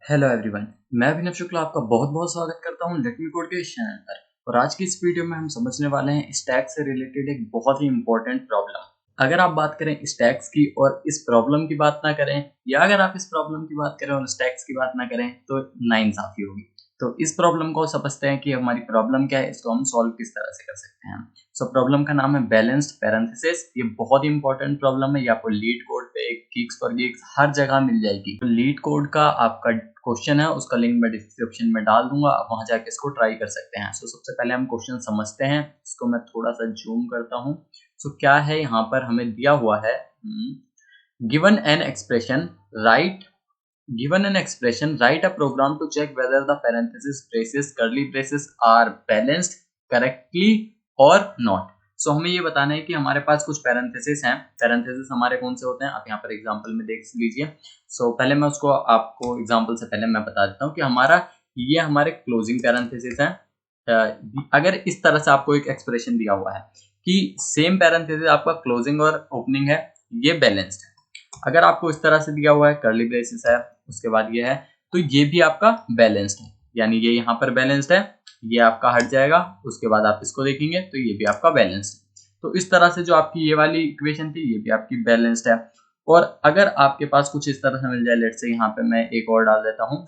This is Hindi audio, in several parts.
हेलो एवरीवन, मैं अभिनव शुक्ला आपका बहुत बहुत स्वागत करता हूं लेट मी कोड के इस चैनल पर। और आज की इस वीडियो में हम समझने वाले हैं स्टैक से रिलेटेड एक बहुत ही इंपॉर्टेंट प्रॉब्लम। अगर आप बात करें स्टैक्स की और इस प्रॉब्लम की बात ना करें, या अगर आप इस प्रॉब्लम की बात करें और स्टैक्स की बात ना करें, तो नाइंसाफी होगी। तो इस प्रॉब्लम को समझते हैं कि हमारी प्रॉब्लम क्या है, इसको हम सॉल्व किस तरह से कर सकते हैं। सो प्रॉब्लम का नाम है बैलेंस्ड पैरेंथेसिस। ये बहुत ही इंपॉर्टेंट प्रॉब्लम है। ये आपको लीड कोड पे, गीक्स फॉर गीक्स हर जगह मिल जाएगी। तो लीड कोड का आपका क्वेश्चन है, उसका लिंक मैं डिस्क्रिप्शन में डाल दूंगा, आप वहां जाके इसको ट्राई कर सकते हैं। सो सबसे पहले हम क्वेश्चन समझते हैं। इसको मैं थोड़ा सा जूम करता हूं। सो क्या है, यहाँ पर हमें दिया हुआ है given an expression right Given an expression, write a program to check whether the parenthesis braces, curly braces are balanced correctly or not. So हमें ये बताना है कि हमारे पास कुछ पैरेंथेसिस हैं। पैरेंथेसिस हमारे कौन से होते हैं, आप यहाँ पर एग्जांपल में देख लीजिए। सो पहले मैं उसको आपको एग्जांपल से पहले मैं बता देता हूँ कि ये हमारे क्लोजिंग पैरेंथेसिस हैं। अगर इस तरह से आपको एक एक्सप्रेशन दिया हुआ है कि सेम पैरेंथेसिस आपका क्लोजिंग और ओपनिंग है, ये बैलेंस्ड है। अगर आपको इस तरह से दिया हुआ है कर्ली ब्रेसेस है, उसके बाद ये है, तो ये भी आपका बैलेंस्ड है, यानी ये यहाँ पर बैलेंस्ड है, ये आपका हट जाएगा। उसके बाद आप इसको देखेंगे तो ये भी आपका बैलेंस्ड है। तो इस तरह से जो आपकी ये वाली इक्वेशन थी, ये भी आपकी बैलेंस्ड है। और अगर आपके पास कुछ इस तरह से मिल जाए, लेट से यहाँ पे मैं एक और डाल देता हूँ,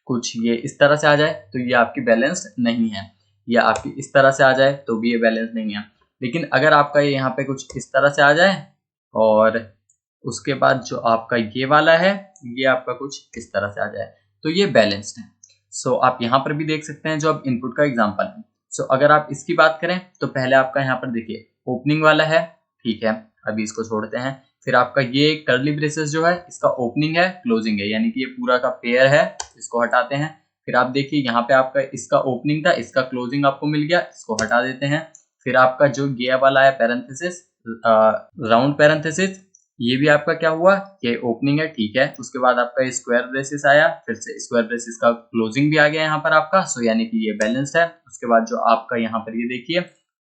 कुछ ये इस तरह से आ जाए, तो ये आपकी बैलेंस्ड नहीं है। या आपकी इस तरह से आ जाए तो भी ये बैलेंस नहीं है। लेकिन अगर आपका ये यहाँ पे कुछ इस तरह से आ जाए और उसके बाद जो आपका ये वाला है, ये आपका कुछ इस तरह से आ जाए, तो ये बैलेंस्ड है। सो आप यहाँ पर भी देख सकते हैं जो अब इनपुट का एग्जांपल है। सो अगर आप इसकी बात करें तो पहले आपका यहाँ पर देखिए ओपनिंग वाला है, ठीक है, अभी इसको छोड़ते हैं। फिर आपका ये कर्ली ब्रेसेस जो है, इसका ओपनिंग है, क्लोजिंग है, यानी कि ये पूरा का पेयर है, इसको हटाते हैं। फिर आप देखिए यहाँ पे आपका इसका ओपनिंग था, इसका क्लोजिंग आपको मिल गया, इसको हटा देते हैं। फिर आपका जो ये वाला है पैरेंथेसिस, राउंड पैरेंथेसिस, ये भी आपका क्या हुआ, ये ओपनिंग है, ठीक है। उसके बाद आपका स्क्वायर ब्रेसेस आया, फिर से स्क्वायर ब्रेसेस का क्लोजिंग भी आ गया यहाँ पर आपका। सो यानी कि ये बैलेंस्ड है। उसके बाद जो आपका यहाँ पर ये देखिए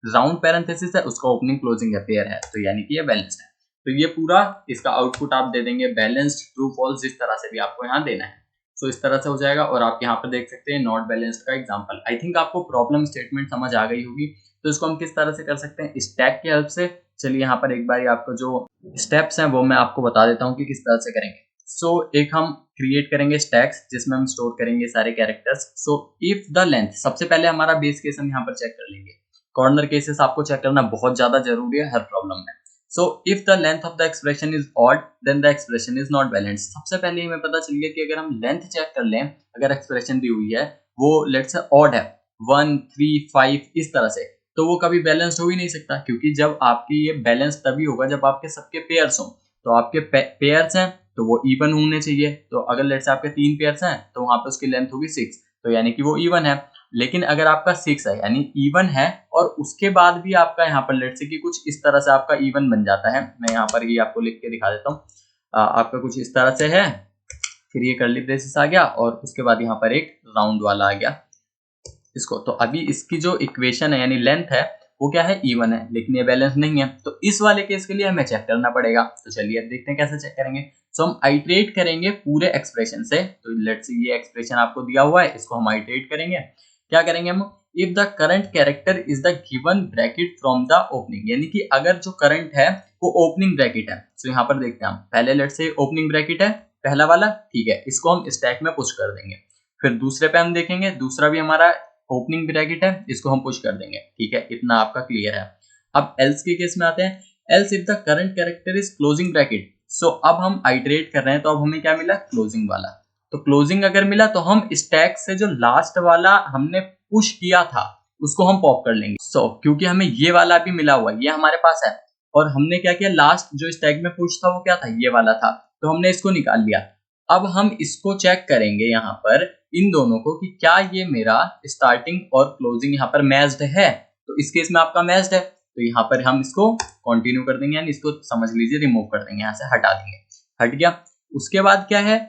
राउंड पैरेंथेसिस है, उसका ओपनिंग क्लोजिंग है, पेयर है, तो यानी कि ये बैलेंस्ड है। तो ये पूरा इसका आउटपुट आप दे देंगे बैलेंस्ड, ट्रू फॉल्स, जिस तरह से भी आपको यहाँ देना है। सो इस तरह से हो जाएगा। और आप यहाँ पर देख सकते हैं नॉट बैलेंस्ड का एग्जाम्पल। आई थिंक आपको प्रॉब्लम स्टेटमेंट समझ आ गई होगी। तो इसको हम किस तरह से कर सकते हैं, स्टैक की हेल्प से। चलिए यहाँ पर एक बार आपको जो स्टेप्स हैं वो मैं आपको बता देता हूँ कि किस तरह से करेंगे। सो एक हम क्रिएट करेंगे स्टैक्स, जिसमें हम स्टोर करेंगे सारे characters. So if the length, सबसे पहले हमारा बेस केस हम यहाँ पर चेक कर लेंगे। कॉर्नर केसेस आपको चेक करना बहुत ज्यादा जरूरी है हर प्रॉब्लम में। So if the length of the expression is odd then the expression is not balanced. सबसे पहले हमें पता चल गया कि अगर हम लेंथ चेक कर लें, अगर एक्सप्रेशन दी हुई है वो लेट्स से ऑड है, 1, 3, 5 इस तरह से, तो वो कभी बैलेंस्ड हो ही नहीं सकता। क्योंकि जब आपकी ये बैलेंस तभी होगा जब आपके सबके पेयर्स हों। तो आपके पेयर्स हैं तो वो इवन होने चाहिए। तो अगर लेट्स से आपके 3 पेयर्स हैं तो वहां पे उसकी लेंथ होगी 6, तो यानी कि वो इवन है। लेकिन अगर आपका 6 है यानी इवन है, और उसके बाद भी आपका यहाँ पर लेट्स से कि कुछ इस तरह से आपका इवन बन जाता है, मैं यहाँ पर ही आपको लिख के दिखा देता हूँ। आपका कुछ इस तरह से है, फिर ये कर्ली ब्रेसेस आ गया, और उसके बाद यहाँ पर एक राउंड वाला आ गया इसको। तो अभी इसकी जो इक्वेशन है यानी लेंथ है वो क्या है, इवन है, लेकिन ये बैलेंस नहीं है। तो इस वाले केस के लिए हमें चेक करना पड़ेगा। तो चलिए अब देखते हैं कैसे चेक करेंगे। सो हम आइट्रेट करेंगे पूरे एक्सप्रेशन से। तो लेट्स से ये एक्सप्रेशन आपको दिया हुआ है, इसको हम आइट्रेट करेंगे। क्या करेंगे हम, if the current character is the given bracket from the opening, यानी कि अगर जो करंट है वो ओपनिंग ब्रैकेट है। तो यहाँ पर देखते हैं हम, पहले लेट्स से ओपनिंग ब्रैकेट है पहला वाला, ठीक है, इसको हम स्टैक में पुश कर देंगे। फिर दूसरे पे हम देखेंगे, दूसरा भी हमारा ओपनिंग ब्रैकेट है, इसको हम पुश कर देंगे, ठीक है, इतना आपका क्लियर है। अब एल्स के केस में आते हैं। Else if the current character is closing bracket. So अब हम आइटरेट कर रहे हैं, तो अब हमें क्या मिला, क्लोजिंग वाला। तो क्लोजिंग अगर मिला तो हम स्टैक से जो लास्ट वाला हमने पुश किया था उसको हम पॉप कर लेंगे। सो क्योंकि हमें ये वाला भी मिला हुआ, ये हमारे पास है, और हमने क्या किया, लास्ट जो स्टैक में पुश था वो क्या था, ये वाला था, तो हमने इसको निकाल लिया। अब हम इसको चेक करेंगे यहाँ पर इन दोनों को कि क्या ये मेरा स्टार्टिंग और क्लोजिंग यहाँ पर मैच्ड है। तो इस केस में आपका मैच्ड है, तो यहाँ पर हम इसको कंटिन्यू कर देंगे, यानी इसको समझ लीजिए रिमूव कर देंगे, यहाँ से हटा देंगे, हट गया। उसके बाद क्या है,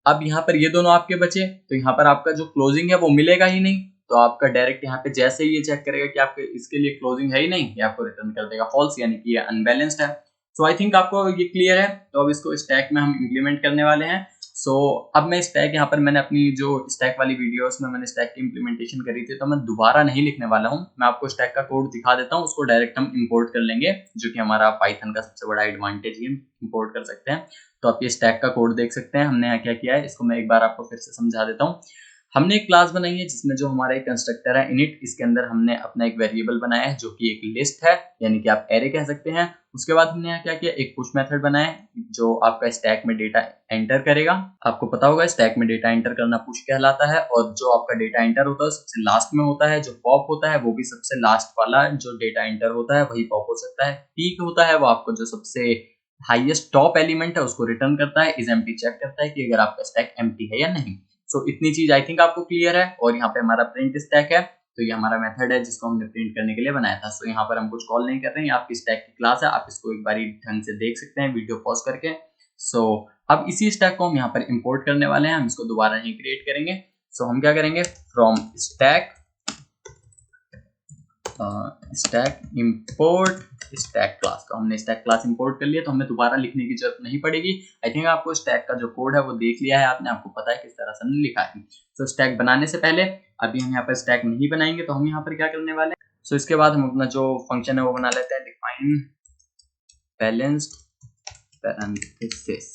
अब यहाँ पर ये दोनों आपके बचे, तो यहाँ पर आपका जो क्लोजिंग है वो मिलेगा ही नहीं। तो आपका डायरेक्ट यहाँ पे जैसे ही ये चेक करेगा कि आपके इसके लिए क्लोजिंग है ही नहीं, ये आपको रिटर्न कर देगा फॉल्स, यानी कि ये अनबैलेंस्ड है। सो आई थिंक आपको ये क्लियर है। तो अब इसको स्टैक में हम इम्प्लीमेंट करने वाले हैं। सो अब मैं स्टैक यहाँ पर मैंने अपनी जो स्टैक वाली वीडियो उसमें मैंने स्टैक की इम्प्लीमेंटेशन करी थी, तो मैं दोबारा नहीं लिखने वाला हूँ। मैं आपको स्टैक का कोड दिखा देता हूँ, उसको डायरेक्ट हम इंपोर्ट कर लेंगे, जो कि हमारा पाइथन का सबसे बड़ा एडवांटेज है, इंपोर्ट कर सकते हैं। तो आप ये स्टैक का कोड देख सकते हैं हमने यहाँ क्या किया है, इसको मैं एक बार आपको फिर से समझा देता हूँ। हमने एक क्लास बनाई है जिसमें जो हमारा एक कंस्ट्रक्टर है इनिट, इसके अंदर हमने अपना एक वेरिएबल बनाया है जो कि एक लिस्ट है, यानी कि आप एरे कह सकते हैं। उसके बाद हमने यहाँ क्या किया, एक पुश मेथड बनाया है जो आपका स्टैक में डेटा एंटर करेगा। आपको पता होगा स्टैक में डेटा एंटर करना पुश कहलाता है, और जो आपका डेटा एंटर होता है सबसे लास्ट में होता है। जो पॉप होता है वो भी सबसे लास्ट वाला जो डेटा एंटर होता है वही पॉप हो सकता है। पीक होता है वो आपको जो सबसे हाईएस्ट टॉप एलिमेंट है उसको रिटर्न करता है। इज एम्प्टी चेक करता है कि अगर आपका स्टैक एम्प्टी है या नहीं। सो इतनी चीज आई थिंक आपको क्लियर है। और यहाँ पे हमारा प्रिंट स्टैक है, तो ये हमारा मेथड है जिसको हमने प्रिंट करने के लिए बनाया था। सो यहाँ पर हम कुछ कॉल नहीं कर रहे हैं, आपकी स्टैक की क्लास है, आप इसको एक बार ढंग से देख सकते हैं वीडियो पॉज करके। सो अब इसी स्टैक को हम यहाँ पर इंपोर्ट करने वाले हैं, हम इसको दोबारा नहीं क्रिएट करेंगे। सो हम क्या करेंगे, from stack stack import stack class. तो हमने स्टैक क्लास इंपोर्ट कर लिया, तो हमें दोबारा लिखने की जरूरत नहीं पड़ेगी। आई थिंक आपको स्टैक का जो कोड है वो देख लिया है आपने, आपको पता है किस तरह से हमने लिखा है। तो स्टैक बनाने से पहले अभी हम यहाँ पर स्टैक नहीं बनाएंगे, तो हम यहाँ पर क्या करने वाले हैं। सो इसके बाद हम अपना जो फंक्शन है वो बना लेते हैं, define balanced parenthesis.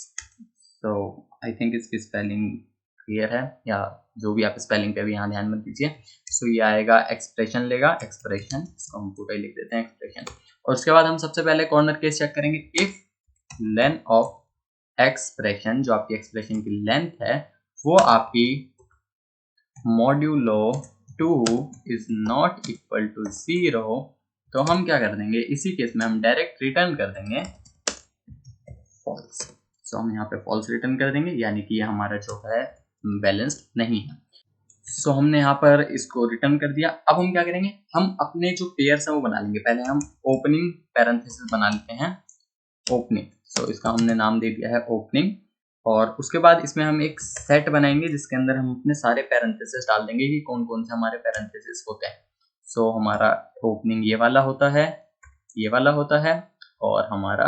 So I think इसकी स्पेलिंग क्लियर है, या जो भी आप स्पेलिंग पे भी यहाँ ध्यान मत दीजिए। सो ये आएगा एक्सप्रेशन लेगा, एक्सप्रेशन, इसको हम पूरा ही लिख देते हैं एक्सप्रेशन। और उसके बाद हम सबसे पहले कॉर्नर केस चेक करेंगे, इफ लेंथ ऑफ एक्सप्रेशन, जो आपकी एक्सप्रेशन की लेंथ है वो आपकी modulo 2 is not equal to 0, तो हम क्या कर देंगे, इसी केस में हम डायरेक्ट रिटर्न कर देंगे फॉल्स। सो हम यहाँ पे फॉल्स रिटर्न कर देंगे, यानी कि ये हमारा जो है बैलेंस्ड नहीं है। सो हमने यहाँ पर इसको रिटर्न कर दिया। अब हम क्या करेंगे, हम अपने जो पेयर्स है वो बना लेंगे। पहले हम ओपनिंग पैरेंथेसिस बना लेते हैं, ओपनिंग। सो इसका हमने नाम दे दिया है ओपनिंग। और उसके बाद इसमें हम एक सेट बनाएंगे जिसके अंदर हम अपने सारे पैरेंथेसिस डाल देंगे कि कौन कौन से हमारे पैरेंथेसिस होते हैं। सो हमारा ओपनिंग ये वाला होता है, ये वाला होता है, और हमारा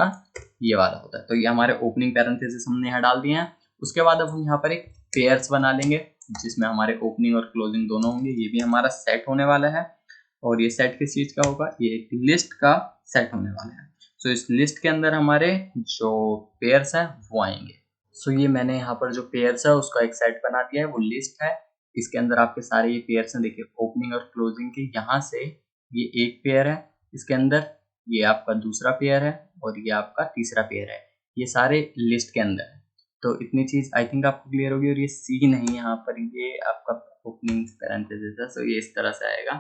ये वाला होता है। तो ये हमारे ओपनिंग पैरेंथेसिस हमने यहाँ डाल दिए हैं। उसके बाद अब हम यहाँ पर एक पेयर्स बना लेंगे जिसमें हमारे ओपनिंग और क्लोजिंग दोनों होंगे। ये भी हमारा सेट होने वाला है, और ये सेट किस चीज का होगा, ये एक लिस्ट का सेट होने वाला है। सो इस लिस्ट के अंदर हमारे जो पेयर्स हैं वो आएंगे। सो ये मैंने यहाँ पर जो पेयर्स है उसका एक सेट बना दिया है, वो लिस्ट है। इसके अंदर आपके सारे ये पेयर्स हैं, देखिए ओपनिंग और क्लोजिंग के। यहाँ से ये एक पेयर है, इसके अंदर ये आपका दूसरा पेयर है, और ये आपका तीसरा पेयर है। ये सारे लिस्ट के अंदर है। तो इतनी चीज आई थिंक आपको क्लियर होगी। और ये सी नहीं, यहाँ पर ये आपका ओपनिंग पैरेंथेसिस है, सो ये इस तरह से आएगा।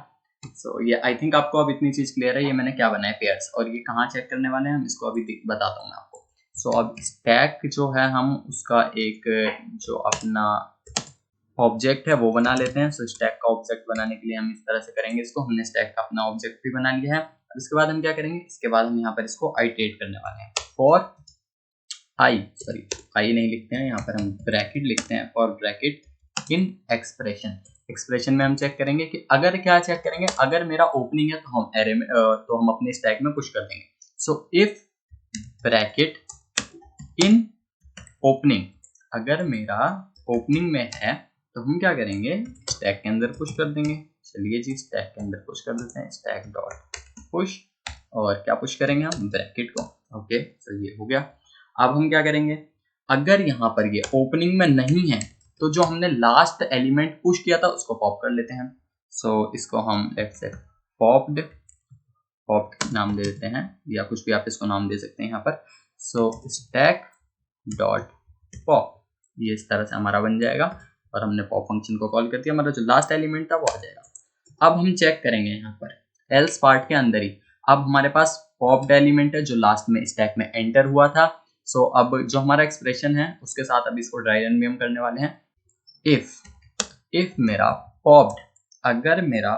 सो ये आई थिंक आपको अब इतनी चीज क्लियर है, ये मैंने क्या बनाया पेयर्स। और ये कहाँ चेक करने वाले हैं हम इसको अभी बताता हूँ मैं आपको। सो अब स्टैक जो है हम उसका एक जो अपना ऑब्जेक्ट है वो बना लेते हैं। सो स्टैक का ऑब्जेक्ट बनाने के लिए हम इस तरह से करेंगे इसको। हमने स्टैक का अपना ऑब्जेक्ट भी बना लिया है। अब इसके बाद हम क्या करेंगे, इसके बाद हम यहाँ पर इसको आइटरेट करने वाले हैं। फॉर आई नहीं लिखते हैं, यहाँ पर हम ब्रैकेट लिखते हैं, for bracket in expression. Expression में हम चेक करेंगे कि अगर क्या चेक करेंगे, अगर मेरा ओपनिंग है तो हम एरे में तो हम अपने स्टैक में पुश कर देंगे। So if bracket in opening, अगर मेरा ओपनिंग में है तो हम क्या करेंगे, स्टैक के अंदर पुश कर देंगे। चलिए जी, स्टैक के अंदर पुश कर देते हैं, स्टैक डॉट पुश। और क्या पुश करेंगे हम, ब्रैकेट को। ओके, तो ये हो गया। अब हम क्या करेंगे, अगर यहाँ पर ये ओपनिंग में नहीं है तो जो हमने लास्ट एलिमेंट पुश किया था उसको पॉप कर लेते हैं। सो इसको हम लेट्स से पॉप्ड नाम दे देते हैं, या कुछ भी आप इसको नाम दे सकते हैं यहाँ पर। सो स्टैक डॉट पॉप, ये इस तरह से हमारा बन जाएगा। और हमने पॉप फंक्शन को कॉल कर दिया, हमारा जो लास्ट एलिमेंट था वो आ जाएगा। अब हम चेक करेंगे यहाँ पर एल्स पार्ट के अंदर ही, अब हमारे पास पॉप्ड एलिमेंट है जो लास्ट में स्टैक में एंटर हुआ था। सो अब जो हमारा एक्सप्रेशन है उसके साथ अब इसको ड्राई रन भी हम करने वाले हैं। इफ मेरा पॉप्ड, अगर मेरा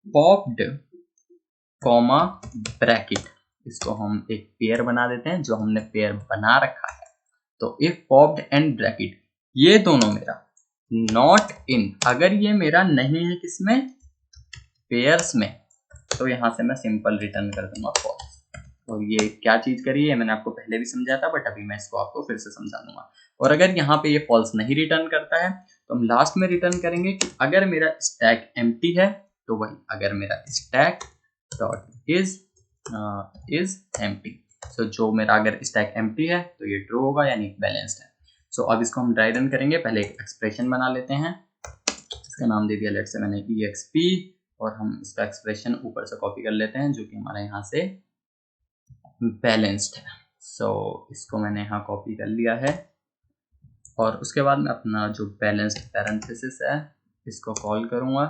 पॉप्ड कॉमा ब्रैकेट, इसको हम एक पेयर बना देते हैं जो हमने पेयर बना रखा है। तो इफ पॉप्ड एंड ब्रैकेट, ये दोनों मेरा नॉट इन, अगर ये मेरा नहीं है किसमें, पेयर्स में, तो यहां से मैं सिंपल रिटर्न कर दूंगा फॉल्स। और ये क्या चीज़ करी है मैंने आपको पहले भी समझाया था, बट अभी मैं इसको आपको फिर से समझा दूंगा। और अगर यहाँ पे ये फॉल्स नहीं रिटर्न करता है तो हम लास्ट में रिटर्न करेंगे कि अगर मेरा स्टैक एम्प्टी है तो वही, अगर मेरा स्टैक डॉट इज एम्प्टी, सो जो मेरा अगर स्टैक एम्प्टी है तो ये ट्रू होगा यानी बैलेंस्ड है। सो अब इसको हम ड्राई रन करेंगे। पहले एक एक्सप्रेशन बना लेते हैं, इसका नाम दे दिया लेट से मैंने exp, और हम इसका एक्सप्रेशन ऊपर से कॉपी कर लेते हैं जो कि हमारा यहाँ से बैलेंस्ड है। सो इसको मैंने यहाँ कॉपी कर लिया है और उसके बाद मैं अपना जो बैलेंस्ड पैरेंथेसिस है इसको कॉल करूँगा।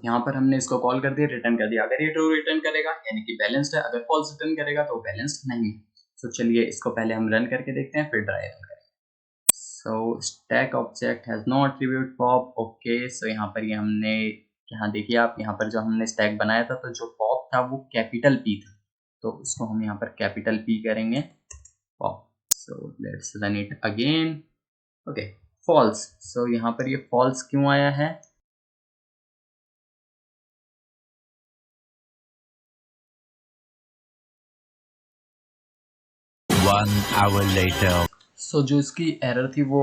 यहाँ पर हमने इसको कॉल कर दिया, रिटर्न कर दिया। अगर ये ट्रू रिटर्न करेगा यानी कि बैलेंस्ड है, अगर फॉल्स रिटर्न करेगा तो बैलेंस्ड नहीं है। सो चलिए इसको पहले हम रन करके देखते हैं, फिर ड्राई रन करेंगे। So stack object has no attribute pop. Okay, so यहाँ पर ये हमने, यहाँ देखिए आप, यहाँ पर जो हमने स्टैक बनाया था तो जो पॉप था वो कैपिटल पी था, तो उसको हम यहाँ पर कैपिटल पी करेंगे, pop. So let's run it again. Okay, false. So यहाँ पर ये फॉल्स क्यों आया है? One hour later. सो जो इसकी एरर थी वो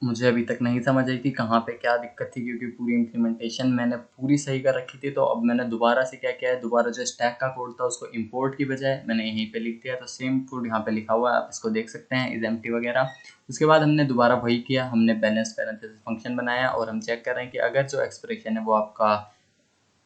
मुझे अभी तक नहीं समझ आई कि कहाँ पे क्या दिक्कत थी, क्योंकि पूरी इम्प्लीमेंटेशन मैंने पूरी सही कर रखी थी। तो अब मैंने दोबारा से क्या किया है, दोबारा जो स्टैक का कोड था उसको इंपोर्ट की बजाय मैंने यहीं पे लिख दिया। तो सेम कोड यहाँ पे लिखा हुआ है, आप इसको देख सकते हैं, इज एम्प्टी वगैरह। उसके बाद हमने दोबारा वही किया, हमने बैलेंस पैरेंथेसिस फंक्शन बनाया और हम चेक कर रहे हैं कि अगर जो एक्सप्रेशन है वो आपका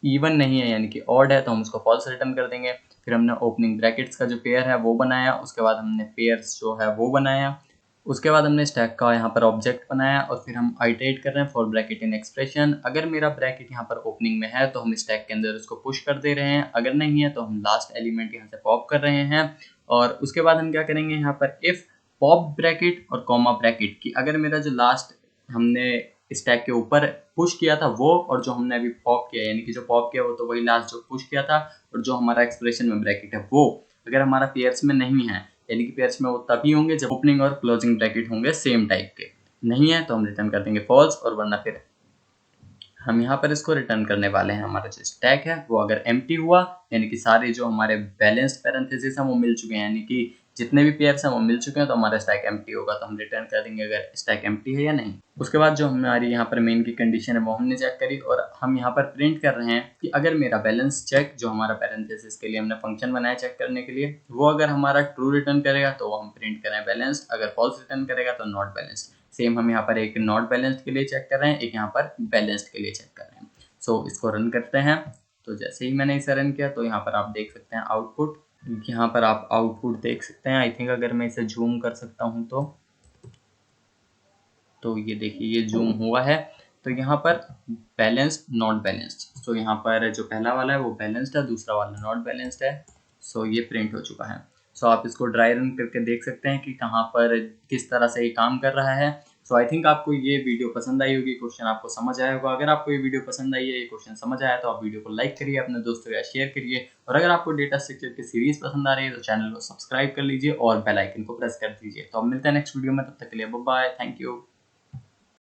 इवन नहीं है यानी कि ऑड है तो हम उसको फॉल्स रिटर्न कर देंगे। फिर हमने ओपनिंग ब्रैकेट्स का जो पेयर है वो बनाया, उसके बाद हमने पेयर्स जो है वो बनाया, उसके बाद हमने स्टैक का यहाँ पर ऑब्जेक्ट बनाया और फिर हम आइटरेट कर रहे हैं फॉर ब्रैकेट इन एक्सप्रेशन। अगर मेरा ब्रैकेट यहाँ पर ओपनिंग में है तो हम स्टैक के अंदर उसको पुश कर दे रहे हैं, अगर नहीं है तो हम लास्ट एलिमेंट यहाँ से पॉप कर रहे हैं। और उसके बाद हम क्या करेंगे, यहाँ पर इफ पॉप ब्रैकेट और कॉमा ब्रैकेट की अगर मेरा जो लास्ट हमने स्टैक के ऊपर पुश किया था वो, और जो हमने अभी पॉप किया यानी कि जो पॉप किया वो तो वही लास्ट जो पुश किया था, और जो हमारा एक्सप्रेशन में ब्रैकेट है वो अगर हमारा पेयर्स में नहीं है, यानी कि पेयर्स में वो तभी होंगे जब ओपनिंग और क्लोजिंग ब्रैकेट होंगे सेम टाइप के, नहीं है तो हम रिटर्न कर देंगे फॉल्स। और वरना फिर हम यहाँ पर इसको रिटर्न करने वाले हैं, हमारा जो स्टैक है वो अगर एम्प्टी हुआ यानी कि सारे जो हमारे बैलेंस्ड पैरेंथेसिस हैं वो मिल चुके हैं, यानी कि जितने भी पेयर्स हैं वो मिल चुके हैं, तो हमारा स्टैक एम्प्टी होगा। तो हम रिटर्न कर देंगे अगर स्टैक एम्प्टी है या नहीं। उसके बाद जो हमारी यहाँ पर मेन की कंडीशन है वो हमने चेक करी और हम यहाँ पर प्रिंट कर रहे हैं कि अगर मेरा बैलेंस चेक जो हमारा पैरेंथेसिस के लिए हमने फंक्शन बनाया चेक करने के लिए, वो अगर हमारा ट्रू रिटर्न करेगा तो हम प्रिंट करें बैलेंस्ड, अगर फॉल्स रिटर्न करेगा तो नॉट बैलेंस्ड। सेम हम यहाँ पर एक नॉट बैलेंस्ड के लिए चेक कर रहे हैं, एक यहाँ पर बैलेंस्ड के लिए चेक कर रहे हैं। सो इसको रन करते हैं। तो जैसे ही मैंने इसे रन किया तो यहाँ पर आप देख सकते हैं आउटपुट, यहाँ पर आप आउटपुट देख सकते हैं। आई थिंक अगर मैं इसे जूम कर सकता हूँ तो ये देखिए ये जूम हुआ है। तो यहाँ पर बैलेंस्ड नॉट बैलेंस्ड, सो यहाँ पर जो पहला वाला है वो बैलेंस्ड है, दूसरा वाला नॉट बैलेंस्ड है। सो ये प्रिंट हो चुका है। सो आप इसको ड्राई रन करके देख सकते हैं कि कहाँ पर किस तरह से ये काम कर रहा है। सो आई थिंक आपको ये वीडियो पसंद आई होगी, क्वेश्चन आपको समझ आया होगा। अगर आपको ये वीडियो पसंद आई है, ये क्वेश्चन समझ आया तो आप वीडियो को लाइक करिए, अपने दोस्तों के साथ शेयर करिए, और अगर आपको डेटा स्ट्रक्चर की सीरीज पसंद आ रही है तो चैनल को सब्सक्राइब कर लीजिए और बेल आइकन को प्रेस कर दीजिए। तो अब मिलते हैं नेक्स्ट वीडियो में, तब तक के लिए बाय बाय, थैंक यू।